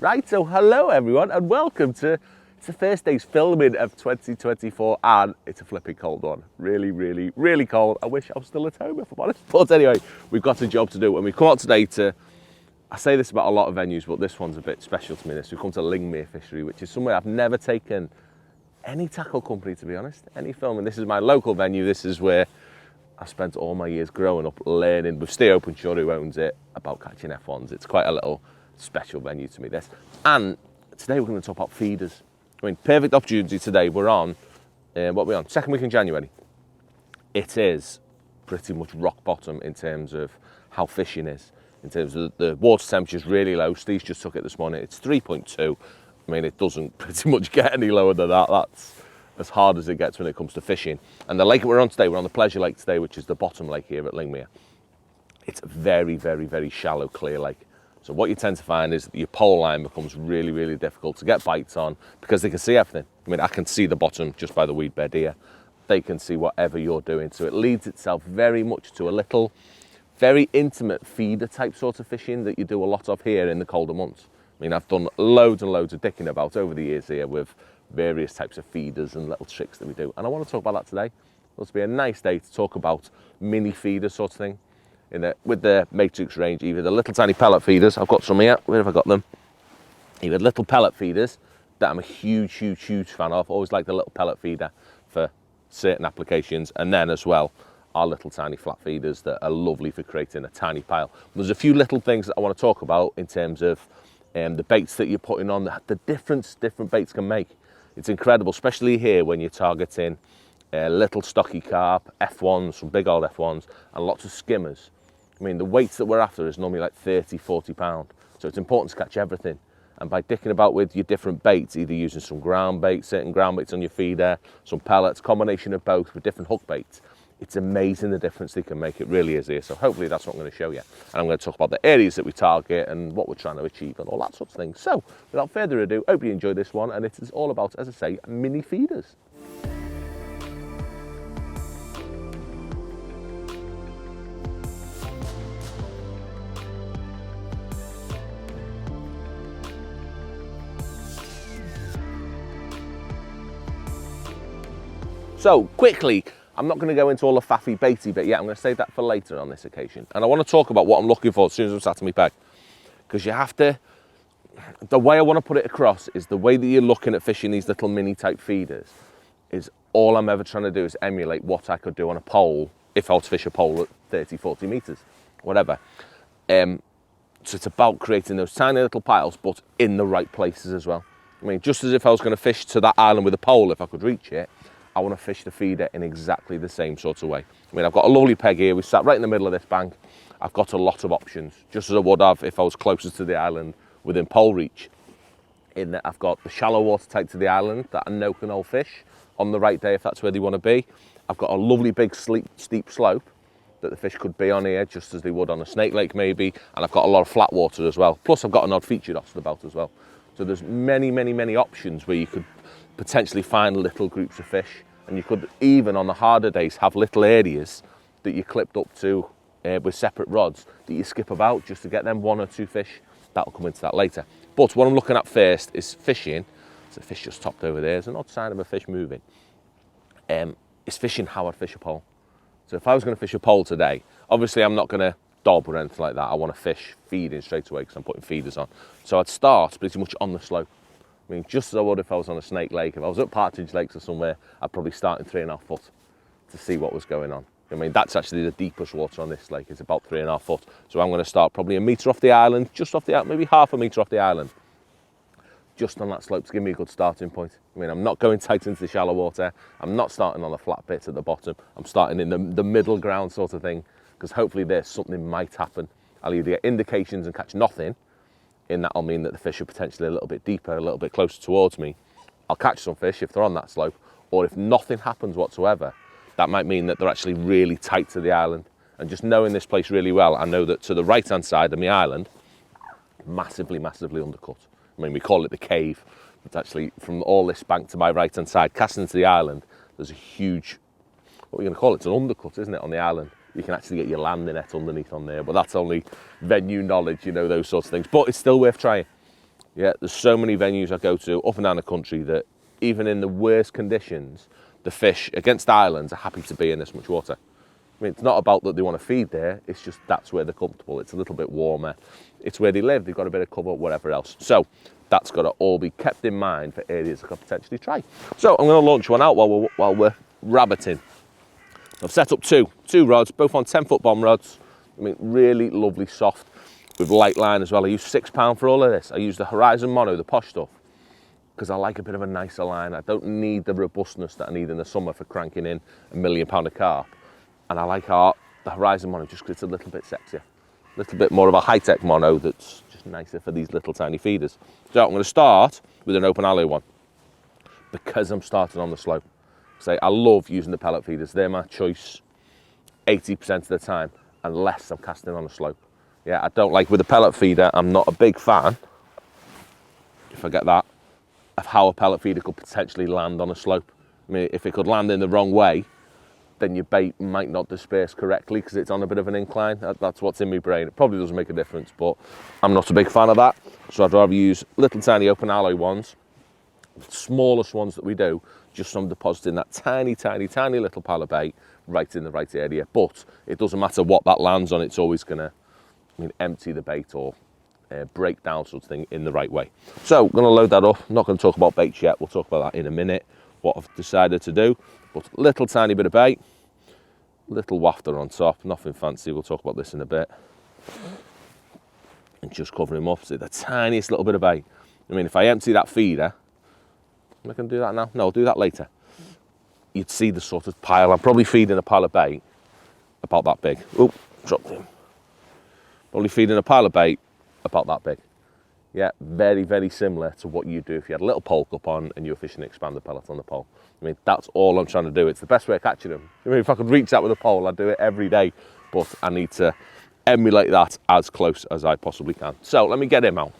Right, so hello everyone and welcome to, it's the first day's filming of 2024 and it's a flipping cold one. Really cold. I wish I was still at home if I'm honest. But anyway, we've got a job to do and we come out today to, I say this about a lot of venues, but this one's a bit special to me. We come to Lingmere Fishery, which is somewhere I've never taken any tackle company, to be honest, any filming. This is my local venue. This is where I spent all my years growing up learning with Steve Openshaw, who owns it, about catching F1s. It's quite a little special venue to me, this. And today we're going to talk about feeders. I mean, perfect opportunity today. We're on, what are we on? Second week in January. It is pretty much rock bottom in terms of how fishing is. In terms of the water temperature is really low. Steve just took it this morning. It's 3.2. I mean, it doesn't pretty much get any lower than that. That's as hard as it gets when it comes to fishing. And the lake we're on today, we're on the Pleasure Lake today, which is the bottom lake here at Lingmere. It's a very shallow, clear lake. So what you tend to find is that your pole line becomes really difficult to get bites on because they can see everything. I mean, I can see the bottom just by the weed bed here. They can see whatever you're doing. So it leads itself very much to a little, very intimate feeder type sort of fishing that you do a lot of here in the colder months. I mean, I've done loads and loads of dicking about over the years here with various types of feeders and little tricks that we do. And I want to talk about that today. It'll be a nice day to talk about mini feeders sort of thing. With the Matrix range, either the little tiny pellet feeders, I've got some here, where have I got them? Either little pellet feeders that I'm a huge fan of, always like the little pellet feeder for certain applications, and then as well, our little tiny flat feeders that are lovely for creating a tiny pile. There's a few little things that I want to talk about in terms of the baits that you're putting on, the difference different baits can make. It's incredible, especially here when you're targeting little stocky carp, F1s, some big old F1s, and lots of skimmers. I mean, the weights that we're after is normally like 30, 40 pound. So it's important to catch everything. And by dicking about with your different baits, either using some ground baits, certain ground baits on your feeder, some pellets, combination of both with different hook baits, it's amazing the difference they can make. It really is here. So hopefully that's what I'm going to show you. And I'm going to talk about the areas that we target and what we're trying to achieve and all that sort of thing. So without further ado, hope you enjoy this one. And it is all about, as I say, mini feeders. So quickly, I'm not going to go into all the faffy baity bit yet. I'm going to save that for later on this occasion. And I want to talk about what I'm looking for as soon as I'm sat on my peg. Because you have to, the way I want to put it across is the way that you're looking at fishing these little mini type feeders is all I'm ever trying to do is emulate what I could do on a pole if I was to fish a pole at 30, 40 meters, whatever. So it's about creating those tiny little piles, but in the right places as well. I mean, just as if I was going to fish to that island with a pole, if I could reach it, I want to fish the feeder in exactly the same sort of way. I mean, I've got a lovely peg here. We sat right in the middle of this bank. I've got a lot of options, just as I would have if I was closer to the island within pole reach. In that I've got the shallow water type to the island that I know can hold fish on the right day if that's where they want to be. I've got a lovely big steep slope that the fish could be on here, just as they would on a snake lake maybe. And I've got a lot of flat water as well. Plus I've got an odd featured off the belt as well. So there's many options where you could potentially find little groups of fish. And you could even on the harder days have little areas that you clipped up to with separate rods that you skip about just to get them one or two fish. That'll come into that later. But what I'm looking at first is fishing. There's a fish just topped over there. There's an odd sign of a fish moving. It's fishing how I'd fish a pole. So if I was going to fish a pole today, obviously I'm not going to dob or anything like that. I want to fish feeding straight away because I'm putting feeders on. So I'd start pretty much on the slope. I mean, just as I would if I was on a snake lake. If I was at Partridge Lakes or somewhere, I'd probably start in 3.5 foot to see what was going on. I mean, that's actually the deepest water on this lake. It's about 3.5 foot. So I'm going to start probably a metre off the island, just off the island, maybe half a metre off the island. Just on that slope to give me a good starting point. I mean, I'm not going tight into the shallow water. I'm not starting on the flat bits at the bottom. I'm starting in the middle ground sort of thing, because hopefully there's something might happen. I'll either get indications and catch nothing. In that, I'll mean that the fish are potentially a little bit deeper, a little bit closer towards me. I'll catch some fish if they're on that slope, or if nothing happens whatsoever, that might mean that they're actually really tight to the island. And just knowing this place really well, I know that to the right-hand side of my island, massively undercut. I mean, we call it the cave. It's actually from all this bank to my right-hand side, casting into the island, there's a huge, what are we going to call it? It's an undercut, isn't it, on the island? You can actually get your landing net underneath on there, but that's only venue knowledge, you know, those sorts of things. But it's still worth trying. Yeah, there's so many venues I go to up and down the country that even in the worst conditions, the fish against islands are happy to be in this much water. I mean, it's not about that they want to feed there, it's just that's where they're comfortable. It's a little bit warmer. It's where they live, they've got a bit of cover, whatever else. So that's got to all be kept in mind for areas I could potentially try. So I'm going to launch one out while we're rabbiting. I've set up two rods, both on 10-foot bomb rods. I mean, really lovely, soft, with light line as well. I use £6 for all of this. I use the Horizon Mono, the posh stuff, because I like a bit of a nicer line. I don't need the robustness that I need in the summer for cranking in £1 million of carp. And I like the Horizon Mono just because it's a little bit sexier. A little bit more of a high-tech mono that's just nicer for these little tiny feeders. So I'm going to start with an open alloy one because I'm starting on the slope. I love using the pellet feeders. They're my choice 80% of the time, unless I'm casting on a slope. Yeah, I don't like, with a pellet feeder, I'm not a big fan, if I get that, of how a pellet feeder could potentially land on a slope. I mean, if it could land in the wrong way, then your bait might not disperse correctly because it's on a bit of an incline. That's what's in my brain. It probably doesn't make a difference, but I'm not a big fan of that. So I'd rather use little tiny open alloy ones, the smallest ones that we do, just from depositing that tiny, tiny, tiny little pile of bait right in the right area. But it doesn't matter what that lands on, it's always going to empty the bait or break down something in the right way. So I'm going to load that up. I'm not going to talk about baits yet. We'll talk about that in a minute, what I've decided to do. But little tiny bit of bait, little wafter on top, nothing fancy. We'll talk about this in a bit. And just cover him up. See, the tiniest little bit of bait. I mean, if I empty that feeder, am I going to do that now? No, I'll do that later. You'd see the sort of pile. I'm probably feeding a pile of bait about that big. Oh, dropped him. Probably feeding a pile of bait about that big. Yeah, very, very similar to what you do if you had a little pole cup on and you were fishing an expanded pellet on the pole. I mean, that's all I'm trying to do. It's the best way of catching them. I mean, if I could reach that with a pole, I'd do it every day. But I need to emulate that as close as I possibly can. So let me get him out.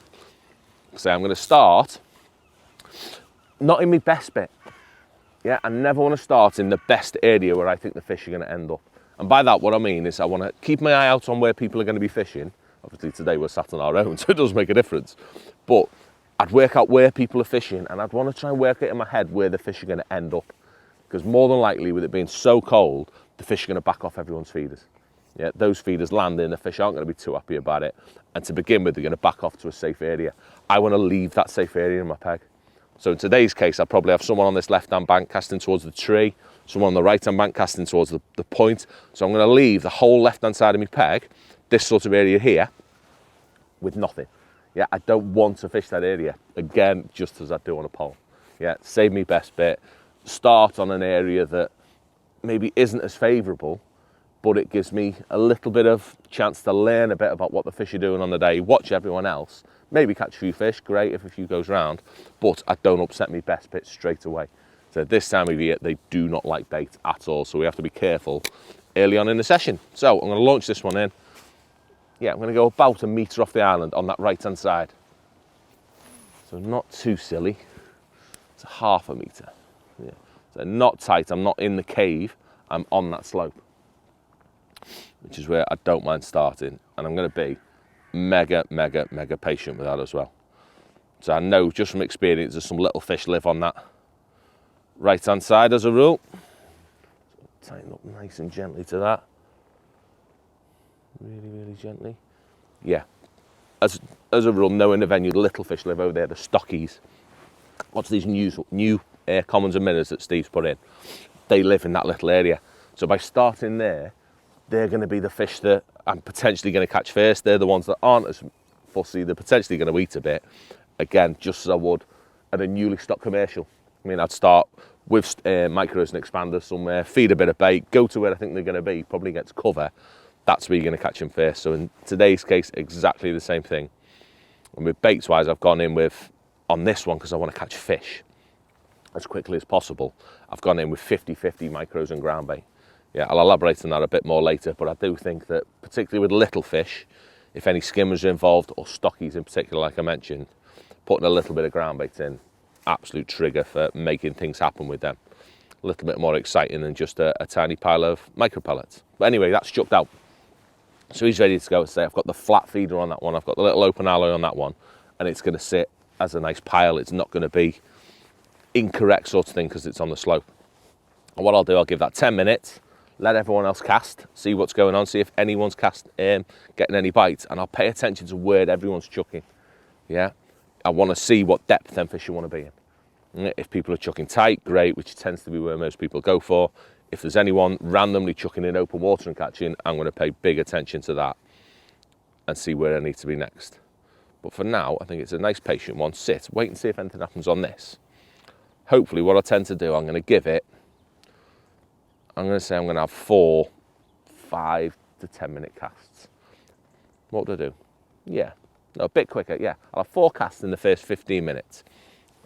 So I'm going to start not in my best bit. Yeah, I never want to start in the best area where I think the fish are going to end up. And by that, what I mean is I want to keep my eye out on where people are going to be fishing. Obviously today we're sat on our own, so it does make a difference. But I'd work out where people are fishing, and I'd want to try and work it in my head where the fish are going to end up. Because more than likely, with it being so cold, the fish are going to back off everyone's feeders. Yeah, those feeders landing, the fish aren't going to be too happy about it. And to begin with, they're going to back off to a safe area. I want to leave that safe area in my peg. So in today's case, I probably have someone on this left-hand bank casting towards the tree, someone on the right-hand bank casting towards the point. So I'm going to leave the whole left-hand side of my peg, this sort of area here, with nothing. Yeah, I don't want to fish that area. Again, just as I do on a pole. Yeah, save me best bit. Start on an area that maybe isn't as favourable, but it gives me a little bit of chance to learn a bit about what the fish are doing on the day, watch everyone else, maybe catch a few fish, great if a few goes round, but I don't upset me best bit straight away. So this time of year, they do not like bait at all, so we have to be careful early on in the session. So I'm going to launch this one in. Yeah, I'm going to go about 1 metre off the island on that right-hand side. So not too silly. It's ½ metre. Yeah. So not tight, I'm not in the cave, I'm on that slope, which is where I don't mind starting. And I'm going to be mega, mega, mega patient with that as well. So I know just from experience that some little fish live on that right-hand side as a rule. So tighten up nice and gently to that. Really, really gently. Yeah. As a rule, knowing the venue, the little fish live over there, the stockies. What's these new commons and minnows that Steve's put in? They live in that little area. So by starting there, they're going to be the fish that I'm potentially going to catch first. They're the ones that aren't as fussy. They're potentially going to eat a bit. Again, just as I would at a newly stocked commercial. I mean, I'd start with micros and expanders somewhere, feed a bit of bait, go to where I think they're going to be, probably get to cover. That's where you're going to catch them first. So in today's case, exactly the same thing. And with baits wise, I've gone in with, on this one, because I want to catch fish as quickly as possible, I've gone in with 50-50 micros and ground bait. Yeah, I'll elaborate on that a bit more later, but I do think that particularly with little fish, if any skimmers are involved, or stockies in particular, like I mentioned, putting a little bit of ground bait in, absolute trigger for making things happen with them. A little bit more exciting than just a tiny pile of micro pellets. But anyway, that's chucked out. So he's ready to go. Say I've got the flat feeder on that one, I've got the little open alloy on that one, and it's going to sit as a nice pile. It's not going to be incorrect sort of thing because it's on the slope. And what I'll do, I'll give that 10 minutes, let everyone else cast, see what's going on, see if anyone's getting any bites, and I'll pay attention to where everyone's chucking. Yeah, I want to see what depth them fish you want to be in. If people are chucking tight, great, which tends to be where most people go for. If there's anyone randomly chucking in open water and catching, I'm going to pay big attention to that and see where I need to be next. But for now, I think it's a nice patient one. Sit, wait and see if anything happens on this. Hopefully what I tend to do, I'm going to give it, I'm going to say I'm going to have 4 5 to 10 minute casts. What do I do? Yeah, no, a bit quicker, yeah. I'll have 4 casts in the first 15 minutes.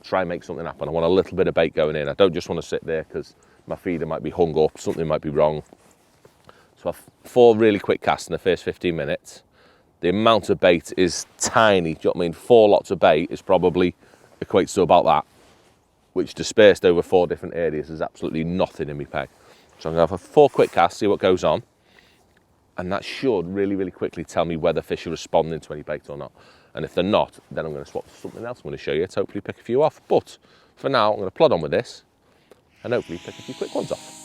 Try and make something happen. I want a little bit of bait going in. I don't just want to sit there because my feeder might be hung up, something might be wrong. So I have 4 really quick casts in the first 15 minutes. The amount of bait is tiny. Do you know what I mean? 4 lots of bait is probably equates to about that, which dispersed over 4 different areas is absolutely nothing in my peg. So I'm going to have 4 quick casts, see what goes on, and that should really, really quickly tell me whether fish are responding to any bait or not. And if they're not, then I'm going to swap to something else I'm going to show you to hopefully pick a few off. But for now, I'm going to plod on with this and hopefully pick a few quick ones off.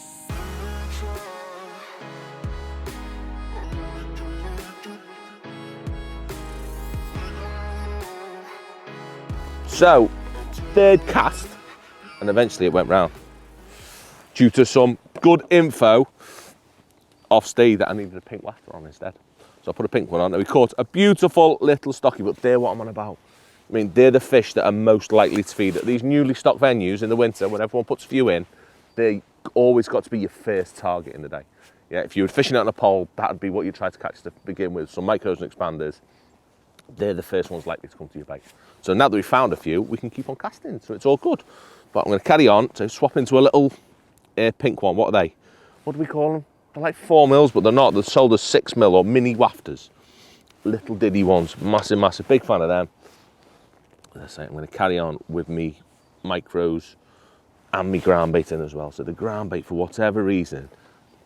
So, 3rd cast, and eventually it went round. Due to some good info off Steve that I needed a pink wafter on instead. So I put a pink one on, and we caught a beautiful little stocky, but they're what I'm on about. I mean, they're the fish that are most likely to feed at these newly stocked venues in the winter when everyone puts a few in. They always got to be your first target in the day. Yeah, if you were fishing out on a pole, that'd be what you try to catch to begin with. Some micros and expanders, they're the first ones likely to come to your bait. So now that we've found a few, we can keep on casting, so it's all good. But I'm going to carry on, so swap into a little pink one. What are they? What do we call them? They're like 4 mils, but they're not. They're sold as 6 mil or mini wafters. Little diddy ones, massive, massive. Big fan of them. As I say, I'm going to carry on with me micros and me ground bait in as well. So the ground bait, for whatever reason,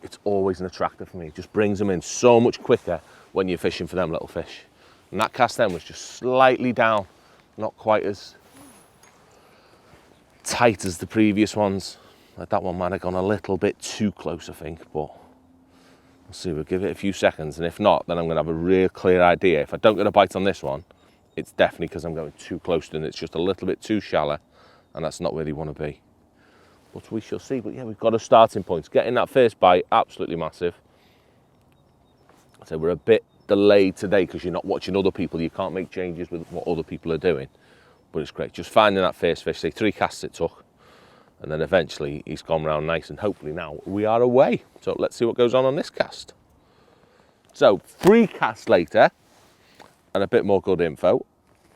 it's always an attractor for me. It just brings them in so much quicker when you're fishing for them little fish. And that cast then was just slightly down, not quite as tight as the previous ones. Like that one might have gone a little bit too close, I think, but we'll see. We'll give it a few seconds, and if not, then I'm going to have a real clear idea. If I don't get a bite on this one, it's definitely because I'm going too close to it. It's just a little bit too shallow, and that's not where you want to be. But we shall see. But yeah, we've got a starting point. Getting that first bite, absolutely massive. So we're a bit delayed today because you're not watching other people. You can't make changes with what other people are doing. But it's great. Just finding that first fish. Say 3 casts it took. And then eventually he's gone round nice, and hopefully now we are away. So let's see what goes on this cast. So 3 casts later, and a bit more good info.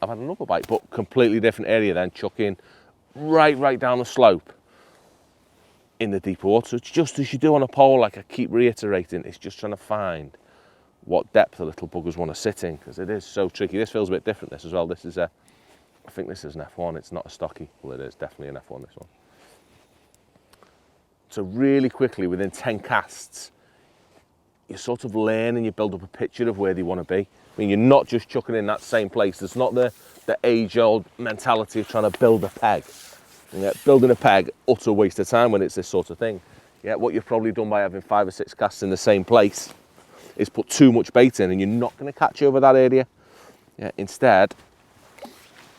I've had another bite, but completely different area then, chucking right down the slope in the deeper water. So it's just as you do on a pole, like I keep reiterating, it's just trying to find what depth the little buggers want to sit in, because it is so tricky. This feels a bit different, this as well. This is I think this is an F1, it's not a stocky. Well, it is definitely an F1, this one. So really quickly, within 10 casts, you sort of learn and you build up a picture of where they want to be. I mean, you're not just chucking in that same place. There's not the age-old mentality of trying to build a peg. Yeah, building a peg, utter waste of time when it's this sort of thing. Yeah, what you've probably done by having 5 or 6 casts in the same place is put too much bait in, and you're not going to catch over that area. Yeah, instead,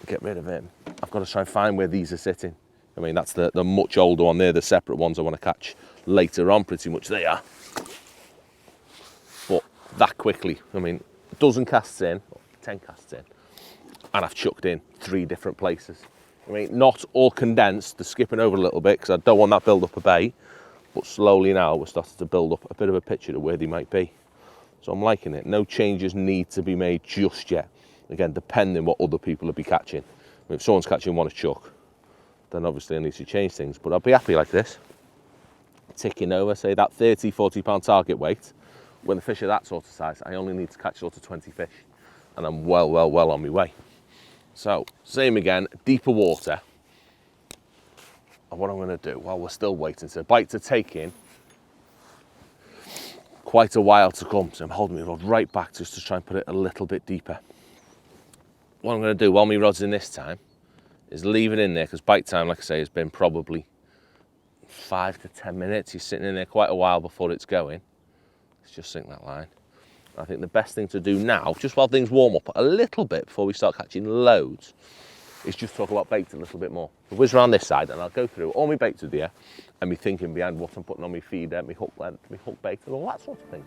get rid of him. I've got to try and find where these are sitting. I mean, that's the much older one there, the separate ones I want to catch later on, pretty much they are. But that quickly, I mean, a dozen casts in, 10 casts in, and I've chucked in 3 different places. I mean, not all condensed, they're skipping over a little bit because I don't want that build up a bait, but slowly now we're starting to build up a bit of a picture of where they might be. So I'm liking it. No changes need to be made just yet. Again, depending what other people will be catching. I mean, if someone's catching one a chuck, then obviously I need to change things, but I'll be happy like this. Ticking over, say that 30, 40 pound target weight. When the fish are that sort of size, I only need to catch sort of 20 fish, and I'm well on my way. So, same again, deeper water. And what I'm going to do, while we're still waiting, so bite to take in, quite a while to come, so I'm holding my rod right back just to try and put it a little bit deeper. What I'm going to do while my rod's in this time, is leave it in there, because bite time, like I say, has been probably 5 to 10 minutes. You're sitting in there quite a while before it's going. Let's just sink that line. I think the best thing to do now, just while things warm up a little bit before we start catching loads, is just talk about baits a little bit more. We'll whiz around this side and I'll go through all my baits with you and me thinking behind what I'm putting on my feeder, my hook length, my hook bait and all that sort of thing.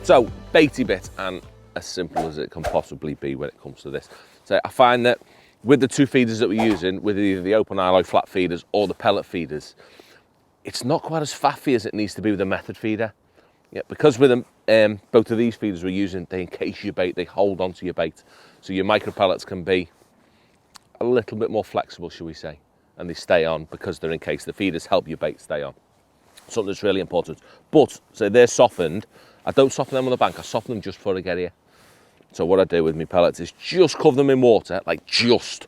So, baity bit, and as simple as it can possibly be when it comes to this. So I find that with the 2 feeders that we're using, with either the open alloy flat feeders or the pellet feeders, it's not quite as faffy as it needs to be with a method feeder. Yeah, because with them, both of these feeders we're using, they encase your bait, they hold onto your bait. So your micro pellets can be a little bit more flexible, shall we say, and they stay on because they're encased. The feeders help your bait stay on. Something that's really important. But, so they're softened. I don't soften them on the bank, I soften them just before I get here. So what I do with my pellets is just cover them in water, like just.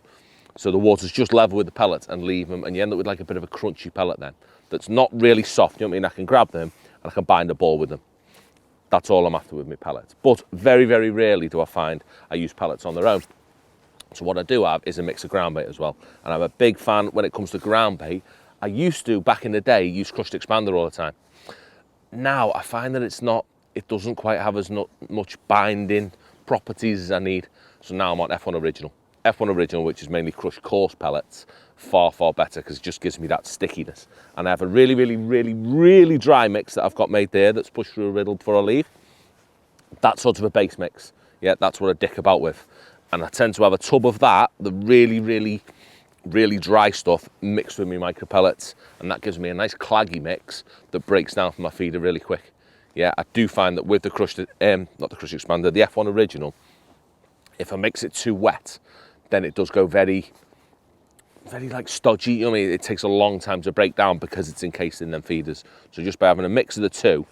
So the water's just level with the pellets and leave them, and you end up with like a bit of a crunchy pellet then. That's not really soft, you know what I mean? I can grab them and I can bind a ball with them. That's all I'm after with my pellets. But very, very rarely do I find I use pellets on their own. So what I do have is a mix of ground bait as well. And I'm a big fan when it comes to ground bait. I used to, back in the day, use crushed expander all the time. Now I find that it doesn't quite have as much binding properties as I need. So now I'm on F1 Original. F1 Original, which is mainly crushed coarse pellets, far, far better because it just gives me that stickiness. And I have a really, really, really, really dry mix that I've got made there that's pushed through a riddle before I leave. That sort of a base mix. Yeah, that's what I dick about with. And I tend to have a tub of that, the really, really, really dry stuff mixed with my micro pellets. And that gives me a nice claggy mix that breaks down from my feeder really quick. Yeah, I do find that with the crushed, not the crushed expander, the F1 Original, if I mix it too wet, then it does go very, very like stodgy. You know what I mean? It takes a long time to break down because it's encased in them feeders. So just by having a mix of the two,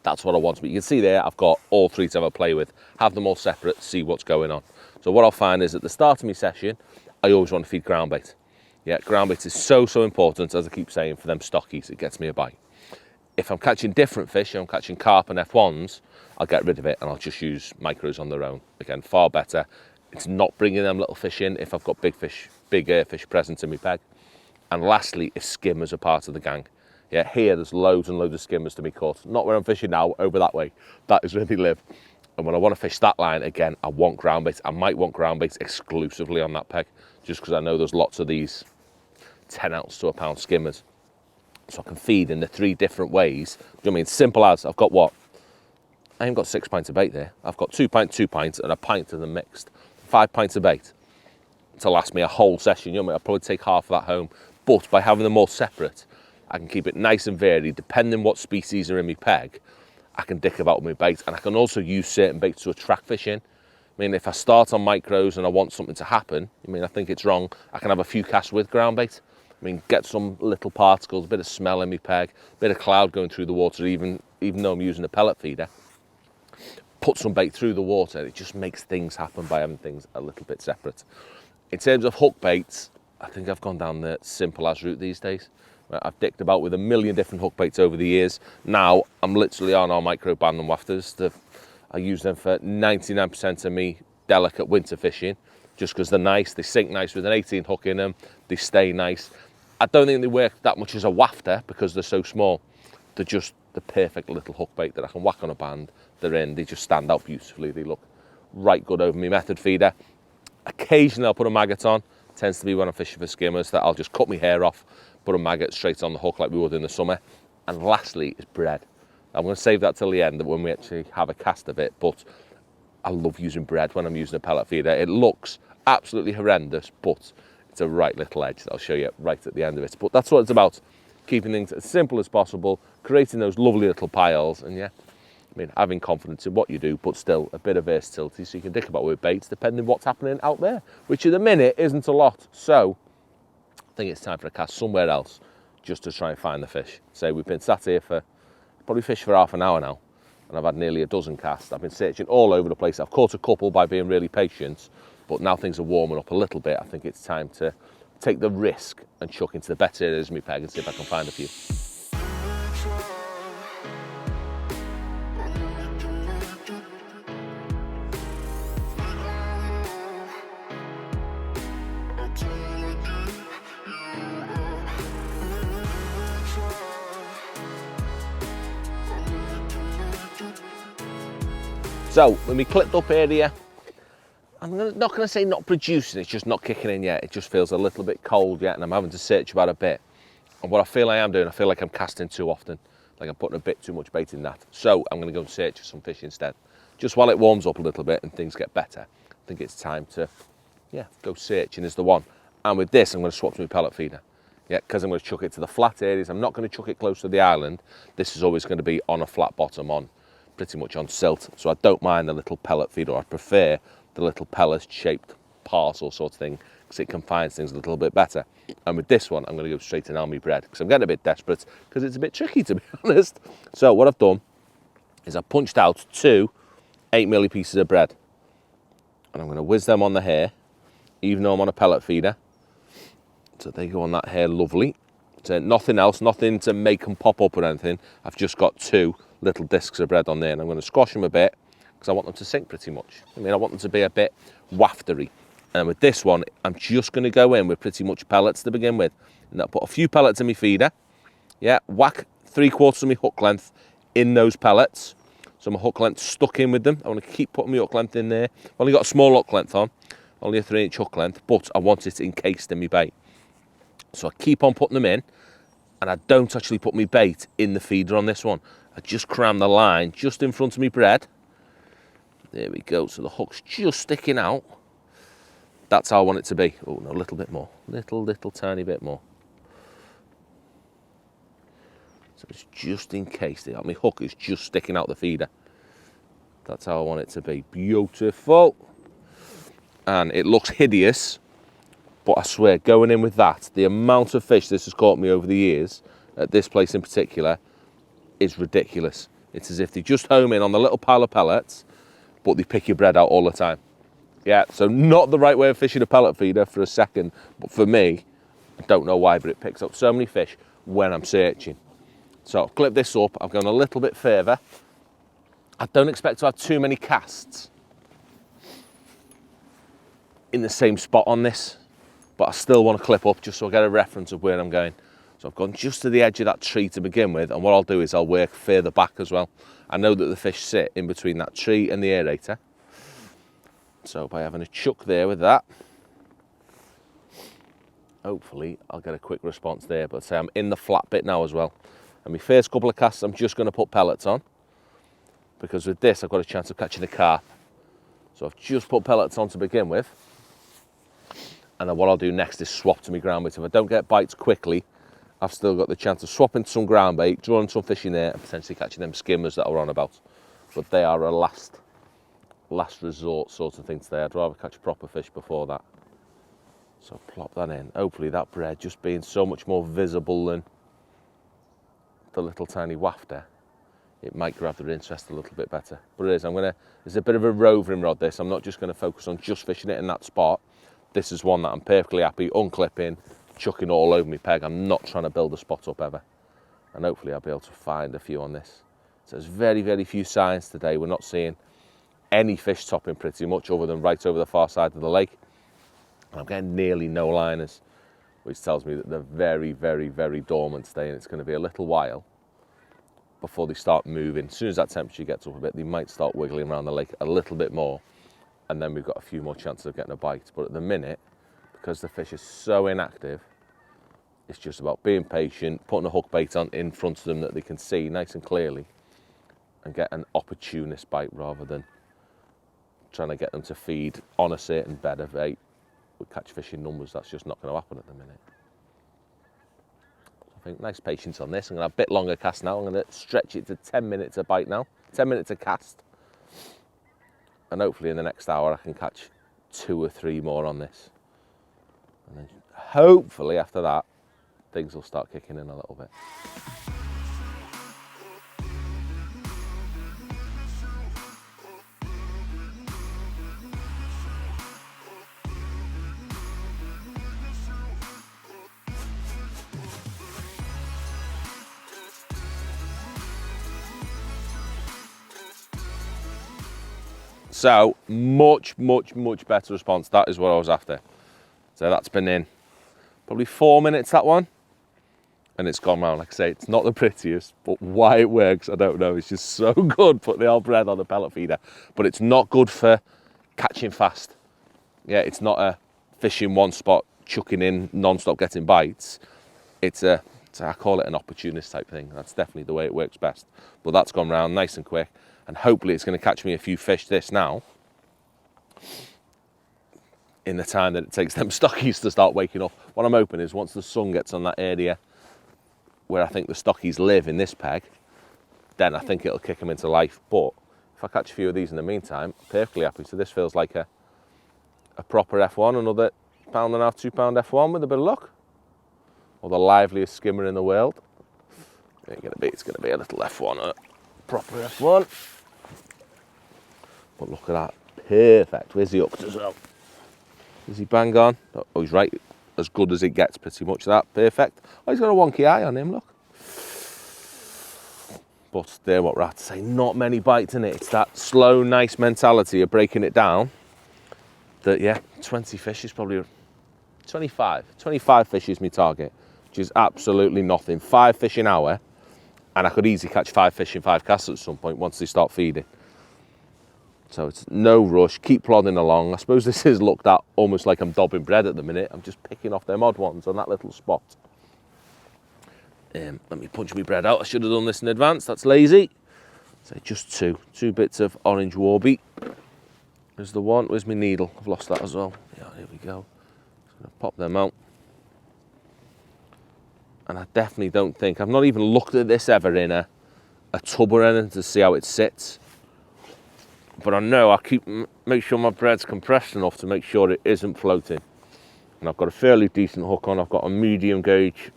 that's what I want. But you can see there, I've got all 3 to have a play with. Have them all separate, see what's going on. So what I'll find is at the start of my session, I always want to feed ground bait. Yeah, ground bait is so, so important, as I keep saying, for them stockies. It gets me a bite. If I'm catching different fish, I'm catching carp and F1s, I'll get rid of it and I'll just use micros on their own. Again, far better. It's not bringing them little fish in if I've got big fish present in my peg. And lastly, if skimmers are part of the gang. Yeah, here there's loads and loads of skimmers to be caught. Not where I'm fishing now, over that way. That is where they live. And when I want to fish that line, again, I want ground bait. I might want ground bait exclusively on that peg, just because I know there's lots of these 10 ounce to a pound skimmers. So I can feed in the 3 different ways. Do you know what I mean? Simple as, I've got what? I ain't got 6 pints of bait there. I've got 2 pints, and a pint of them mixed. 5 pints of bait to last me a whole session. You know what I mean? I'll probably take half of that home. But by having them all separate, I can keep it nice and varied. Depending what species are in my peg, I can dick about with my bait. And I can also use certain baits to attract fish in. I mean, if I start on micros and I want something to happen, I think it's wrong, I can have a few casts with ground bait. I mean, get some little particles, a bit of smell in my peg, a bit of cloud going through the water, even though I'm using a pellet feeder. Put some bait through the water, it just makes things happen by having things a little bit separate. In terms of hook baits, I think I've gone down the simple as route these days. I've dicked about with a million different hook baits over the years. Now, I'm literally on our micro band and wafters. I use them for 99% of me delicate winter fishing, just because they're nice, they sink nice with an 18 hook in them, they stay nice. I don't think they work that much as a wafter because they're so small. They're just the perfect little hook bait that I can whack on a band. They're in, they just stand out beautifully. They look right good over my method feeder. Occasionally I'll put a maggot on. It tends to be when I'm fishing for skimmers that I'll just cut my hair off, put a maggot straight on the hook like we would in the summer. And lastly is bread. I'm going to save that till the end when we actually have a cast of it, but I love using bread when I'm using a pellet feeder. It looks absolutely horrendous, but it's a right little edge that I'll show you right at the end of it. But that's what it's about, keeping things as simple as possible, creating those lovely little piles, and yeah, having confidence in what you do, but still a bit of versatility so you can dick about with baits depending what's happening out there, which at the minute isn't a lot. So I think it's time for a cast somewhere else just to try and find the fish. So we've been sat here for, probably fished for half an hour now, and I've had nearly a dozen casts. I've been searching all over the place. I've caught a couple by being really patient, but now things are warming up a little bit. I think it's time to take the risk and chuck into the better areas of my peg and see if I can find a few. So, when we clipped up area, I'm not going to say not producing, it's just not kicking in yet. It just feels a little bit cold yet, and I'm having to search about a bit. And what I feel I am doing, I feel like I'm casting too often, like I'm putting a bit too much bait in that. So, I'm going to go and search for some fish instead. Just while it warms up a little bit and things get better, I think it's time to, yeah, go searching is the one. And with this, I'm going to swap to my pellet feeder. Yeah, because I'm going to chuck it to the flat areas. I'm not going to chuck it close to the island. This is always going to be on a flat bottom, pretty much on silt. So I don't mind the little pellet feeder. I prefer the little pellet shaped parcel sort of thing because it confines things a little bit better. And with this one, I'm going to go straight in on my bread because I'm getting a bit desperate because it's a bit tricky, to be honest. So what I've done is I've punched out 2 8mm pieces of bread, and I'm going to whiz them on the hair, even though I'm on a pellet feeder. So they go on that hair lovely. So nothing else, nothing to make them pop up or anything. I've just got 2 little discs of bread on there, and I'm going to squash them a bit because I want them to sink pretty much. I mean, I want them to be a bit waftery. And with this one, I'm just going to go in with pretty much pellets to begin with. And I'll put a few pellets in my feeder. Yeah, whack 3/4 of my hook length in those pellets. So my hook length stuck in with them. I want to keep putting my hook length in there. I've only got a small hook length on, only a 3-inch hook length, but I want it encased in my bait. So I keep on putting them in, and I don't actually put my bait in the feeder on this one. I just cram the line just in front of my bread. There we go, so the hook's just sticking out. That's how I want it to be. Oh no, a little bit more. Little tiny bit more. So it's just encased. My hook is just sticking out the feeder. That's how I want it to be. Beautiful. And it looks hideous, but I swear, going in with that, the amount of fish this has caught me over the years, at this place in particular, is ridiculous. It's as if they just home in on the little pile of pellets, but they pick your bread out all the time. Yeah, so not the right way of fishing a pellet feeder for a second, but for me, I don't know why, but it picks up so many fish when I'm searching. So I've clipped this up, I've gone a little bit further. I don't expect to have too many casts in the same spot on this, but I still want to clip up just so I get a reference of where I'm going. So I've gone just to the edge of that tree to begin with, and what I'll do is I'll work further back as well. I know that the fish sit in between that tree and the aerator. So by having a chuck there with that, hopefully I'll get a quick response there. But say I'm in the flat bit now as well. And my first couple of casts, I'm just going to put pellets on, because with this I've got a chance of catching a carp. So I've just put pellets on to begin with. And then what I'll do next is swap to my ground bait. If I don't get bites quickly, I've still got the chance of swapping to some ground bait, drawing some fish in there, and potentially catching them skimmers that I were on about. But they are a last resort sort of thing today. I'd rather catch proper fish before that. So plop that in. Hopefully that bread just being so much more visible than the little tiny wafter, it might grab their interest a little bit better. But it is, it's a bit of a roving rod this. I'm not just going to focus on just fishing it in that spot. This is one that I'm perfectly happy unclipping, chucking all over my peg. I'm not trying to build a spot up ever. And hopefully I'll be able to find a few on this. So there's very, very few signs today. We're not seeing any fish topping pretty much, other than right over the far side of the lake. And I'm getting nearly no liners, which tells me that they're very, very, very dormant today, and it's going to be a little while before they start moving. As soon as that temperature gets up a bit, they might start wiggling around the lake a little bit more, and then we've got a few more chances of getting a bite. But at the minute, because the fish is so inactive, it's just about being patient, putting a hook bait on in front of them that they can see nice and clearly, and get an opportunist bite rather than trying to get them to feed on a certain bed of bait with catch fish in numbers. That's just not going to happen at the minute. I think nice patience on this. I'm going to have a bit longer cast now. I'm going to stretch it to 10 minutes a bite now, 10 minutes a cast. And hopefully in the next hour I can catch 2 or 3 more on this. And then hopefully after that, things will start kicking in a little bit. So much better response. That is what I was after. So that's been in probably 4 minutes, that one, and it's gone round. Like I say, it's not the prettiest, but why it works, I don't know. It's just so good putting the old bread on the pellet feeder, but it's not good for catching fast. Yeah, it's not a fish in one spot, chucking in non-stop, getting bites. I call it an opportunist type thing. That's definitely the way it works best. But that's gone round nice and quick, and hopefully it's going to catch me a few fish this now, in the time that it takes them stockies to start waking up. What I'm hoping is once the sun gets on that area where I think the stockies live in this peg, then I think it'll kick them into life. But if I catch a few of these in the meantime, I'm perfectly happy. So this feels like a proper F1, another £1.5, £2 F1 with a bit of luck. Or the liveliest skimmer in the world. It's going to be a little F1, a proper F1. But look at that, perfect. Where's he hooked as well? Is he bang on? Oh, he's right, as good as it gets, pretty much. That, perfect. Oh, he's got a wonky eye on him, look. But there, what we're at to say, not many bites in it. It's that slow, nice mentality of breaking it down. That, yeah, 20 fish is probably 25 fish is my target, which is absolutely nothing. 5 fish an hour, and I could easily catch 5 fish in 5 casts at some point once they start feeding. So it's no rush, keep plodding along. I suppose this is looked at almost like I'm dobbing bread at the minute. I'm just picking off them odd ones on that little spot. Let me punch my bread out. I should have done this in advance, that's lazy. So just two bits of orange warby. There's the one, where's my needle? I've lost that as well. Yeah, here we go. Just gonna pop them out. And I definitely don't think, I've not even looked at this ever in a tub or anything to see how it sits. But I know I make sure my bread's compressed enough to make sure it isn't floating. And I've got a fairly decent hook on. I've got a medium gauge,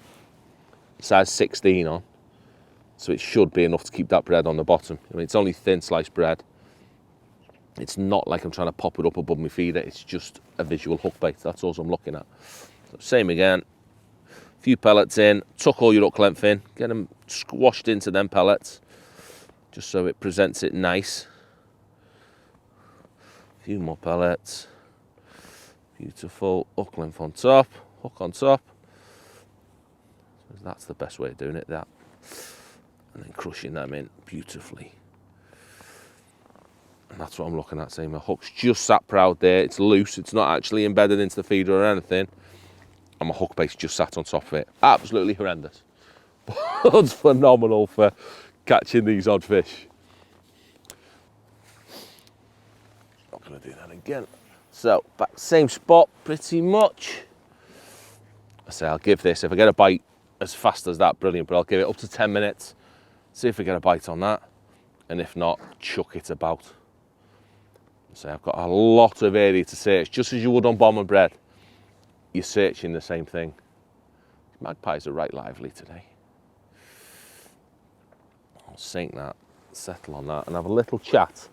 size 16 on. So it should be enough to keep that bread on the bottom. I mean, it's only thin sliced bread. It's not like I'm trying to pop it up above my feeder. It's just a visual hook bait. That's all I'm looking at. So same again. A few pellets in. Tuck all your hook length in. Get them squashed into them pellets. Just so it presents it nice. A few more pellets. Beautiful. Hook length on top. Hook on top. So that's the best way of doing it, that. And then crushing them in beautifully. And that's what I'm looking at, saying my hook's just sat proud there. It's loose, it's not actually embedded into the feeder or anything. And my hook base just sat on top of it. Absolutely horrendous. But it's phenomenal for catching these odd fish. Not gonna do that again. So, back same spot pretty much. I say I'll give this, if I get a bite as fast as that, brilliant, but I'll give it up to 10 minutes. See if I get a bite on that. And if not, chuck it about. So I've got a lot of area to search, just as you would on bomb and bread. You're searching the same thing. Magpies are right lively today. I'll sink that, settle on that, and have a little chat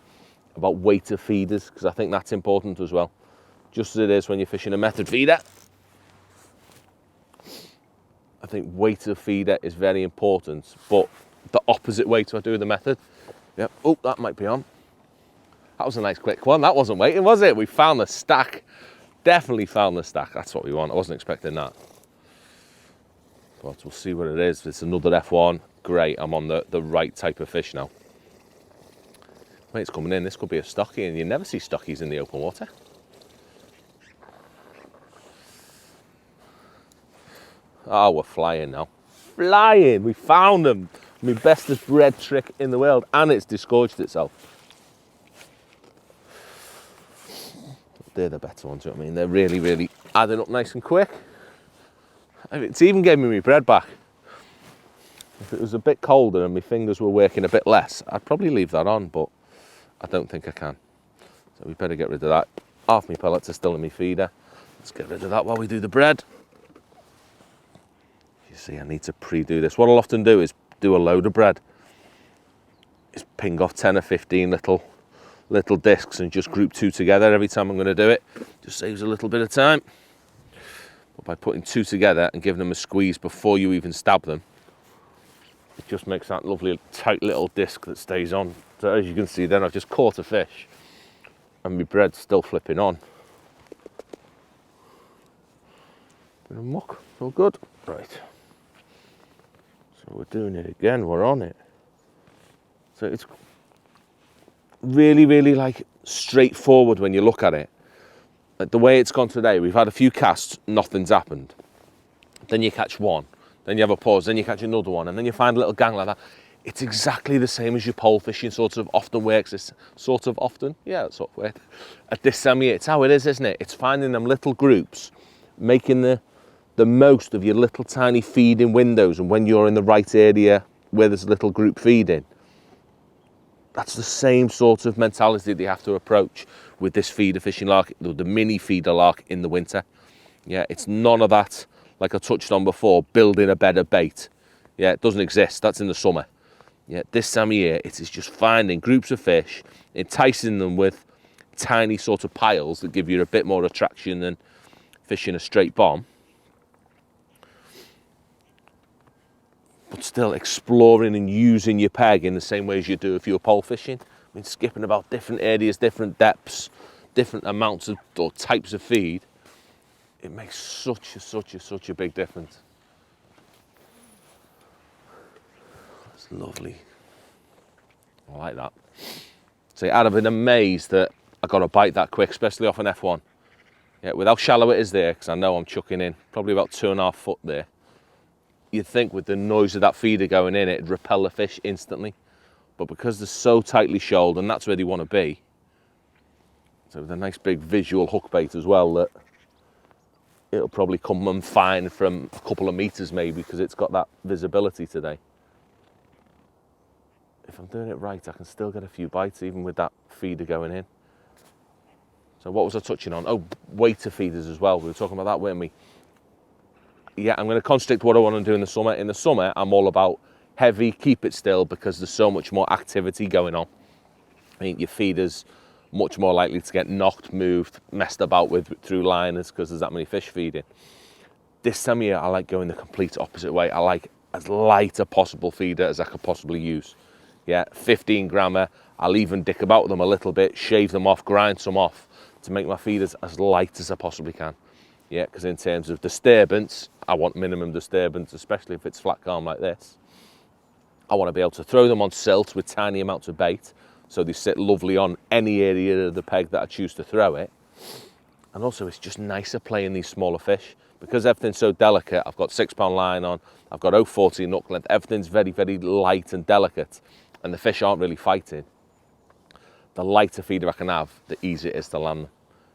about weight of feeders, because I think that's important as well. Just as it is when you're fishing a method feeder. I think weight of feeder is very important, but the opposite way to do the method. Yep. Oh, that might be on. That was a nice quick one. That wasn't waiting, was it? We found the stack. Definitely found the stack. That's what we want. I wasn't expecting that. But we'll see what it is. It's another F1. Great. I'm on the right type of fish now. Wait, it's coming in. This could be a stockie, and you never see stockies in the open water. Oh, we're flying now. Flying. We found them. My bestest bread trick in the world, and it's disgorged itself. They're the better ones, you know what I mean? They're really, really adding up nice and quick. It's even gave me my bread back. If it was a bit colder and my fingers were working a bit less, I'd probably leave that on, but I don't think I can. So we better get rid of that. Half my pellets are still in my feeder. Let's get rid of that while we do the bread. You see, I need to pre-do this. What I'll often do is do a load of bread. Is ping off 10 or 15 little discs and just group 2 together every time I'm going to do it. Just saves a little bit of time. But by putting 2 together and giving them a squeeze before you even stab them, it just makes that lovely tight little disc that stays on. So as you can see, then I've just caught a fish and my bread's still flipping on. Bit of muck, all good. Right. So we're doing it again, we're on it. So it's really, really like straightforward when you look at it. Like the way it's gone today, we've had a few casts, nothing's happened. Then you catch one, then you have a pause, then you catch another one, and then you find a little gang like that. It's exactly the same as your pole fishing sort of often works. It's sort of often, yeah, that's sort of weird. At this time of year, it's how it is, isn't it? It's finding them little groups, making the most of your little tiny feeding windows, and when you're in the right area where there's a little group feeding. That's the same sort of mentality that you have to approach with this feeder fishing lark, the mini feeder lark in the winter. Yeah, it's none of that, like I touched on before, building a bed of bait. Yeah, it doesn't exist, that's in the summer. Yeah, this time of year, it is just finding groups of fish, enticing them with tiny sort of piles that give you a bit more attraction than fishing a straight bomb. But still exploring and using your peg in the same way as you do if you were pole fishing. I mean, skipping about different areas, different depths, different amounts of or types of feed. It makes such a big difference. That's lovely. I like that. See, I'd have been amazed that I got a bite that quick, especially off an F1. Yeah, with how shallow it is there, because I know I'm chucking in probably about 2.5 foot there. You'd think with the noise of that feeder going in, it'd repel the fish instantly. But because they're so tightly shoaled, and that's where they want to be, so with a nice big visual hook bait as well, that it'll probably come and fine from a couple of meters maybe, because it's got that visibility today. If I'm doing it right, I can still get a few bites even with that feeder going in. So what was I touching on? Oh, weighter feeders as well. We were talking about that, weren't we? Yeah, I'm going to constrict what I want to do in the summer. In the summer, I'm all about heavy, keep it still, because there's so much more activity going on. I mean, your feeder's much more likely to get knocked, moved, messed about with through liners because there's that many fish feeding. This time of year, I like going the complete opposite way. I like as light a possible feeder as I could possibly use. Yeah, 15 grammer. I'll even dick about them a little bit, shave them off, grind some off to make my feeders as light as I possibly can. Yeah, because in terms of disturbance, I want minimum disturbance, especially if it's flat calm like this. I want to be able to throw them on silt with tiny amounts of bait, so they sit lovely on any area of the peg that I choose to throw it. And also, it's just nicer playing these smaller fish. Because everything's so delicate, I've got 6 pound line on, I've got 0.40 hook length, everything's very, very light and delicate, and the fish aren't really fighting. The lighter feeder I can have, the easier it is to land them.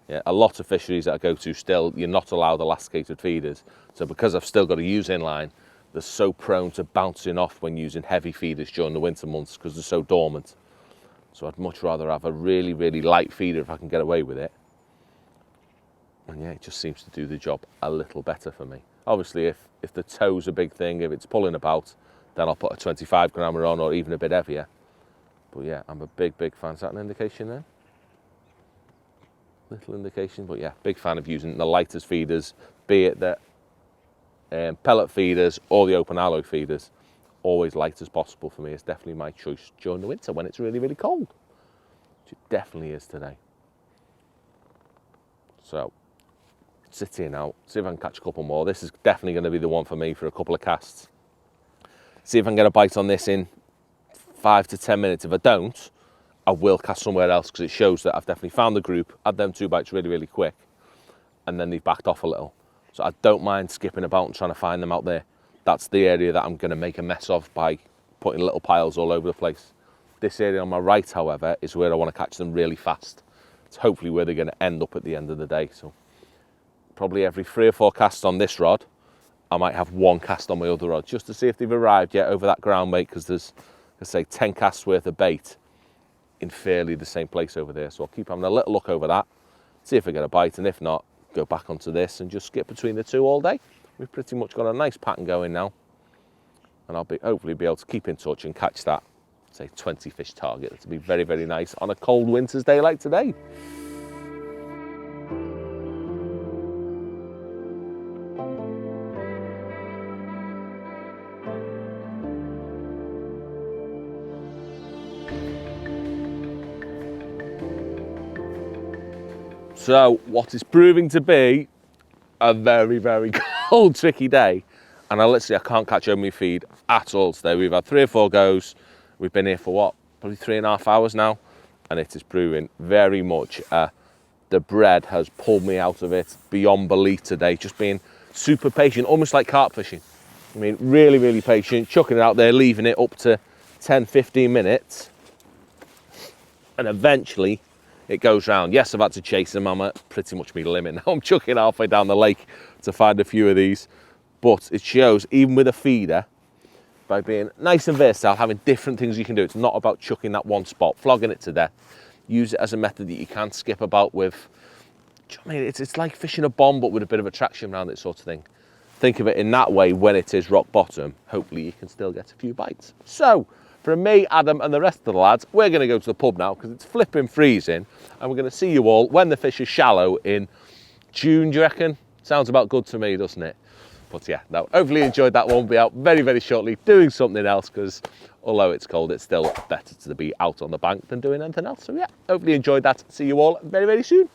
Yeah, a lot of fisheries that I go to still, you're not allowed elasticated feeders. So because I've still got to use inline, they're so prone to bouncing off when using heavy feeders during the winter months because they're so dormant. So I'd much rather have a really, really light feeder if I can get away with it. And yeah, it just seems to do the job a little better for me. Obviously, if the tow's a big thing, if it's pulling about, then I'll put a 25 grammer on or even a bit heavier. But yeah, I'm a big, big fan. Is that an indication then? Little indication, but yeah, big fan of using the lightest feeders, be it the pellet feeders or the open alloy feeders. Always light as possible for me. It's definitely my choice during the winter when it's really, really cold, which it definitely is today. So, sit here now, see if I can catch a couple more. This is definitely going to be the one for me for a couple of casts. See if I can get a bite on this in 5 to 10 minutes. If I don't, I will cast somewhere else because it shows that I've definitely found the group, had them 2 bites really, really quick, and then they've backed off a little. So I don't mind skipping about and trying to find them out there. That's the area that I'm going to make a mess of by putting little piles all over the place. This area on my right, however, is where I want to catch them really fast. It's hopefully where they're going to end up at the end of the day. So probably every 3 or 4 casts on this rod, I might have 1 cast on my other rod just to see if they've arrived yet over that ground bait, because there's, let's say, 10 casts worth of bait in fairly the same place over there. So I'll keep having a little look over that, see if I get a bite, and if not, go back onto this and just skip between the 2 all day. We've pretty much got a nice pattern going now, and I'll hopefully be able to keep in touch and catch that, say, 20 fish target. That'll be very, very nice on a cold winter's day like today. So what is proving to be a very, very cold, tricky day. And I can't catch on my feed at all today. We've had 3 or 4 goes. We've been here for what? Probably 3.5 hours now. And it is proving very much, the bread has pulled me out of it beyond belief today. Just being super patient, almost like carp fishing. I mean, really, really patient, chucking it out there, leaving it up to 10, 15 minutes. And eventually it goes round. Yes, I've had to chase them. I'm at pretty much my limit now. I'm chucking halfway down the lake to find a few of these. But it shows, even with a feeder, by being nice and versatile, having different things you can do. It's not about chucking that one spot, flogging it to death. Use it as a method that you can skip about with. I mean, it's like fishing a bomb, but with a bit of attraction around it, sort of thing. Think of it in that way when it is rock bottom. Hopefully you can still get a few bites. So, from me, Adam, and the rest of the lads, we're going to go to the pub now because it's flipping freezing. And we're going to see you all when the fish is shallow in June, do you reckon? Sounds about good to me, doesn't it? But yeah, no, hopefully you enjoyed that one. We'll be out very, very shortly doing something else because although it's cold, it's still better to be out on the bank than doing anything else. So yeah, hopefully you enjoyed that. See you all very, very soon.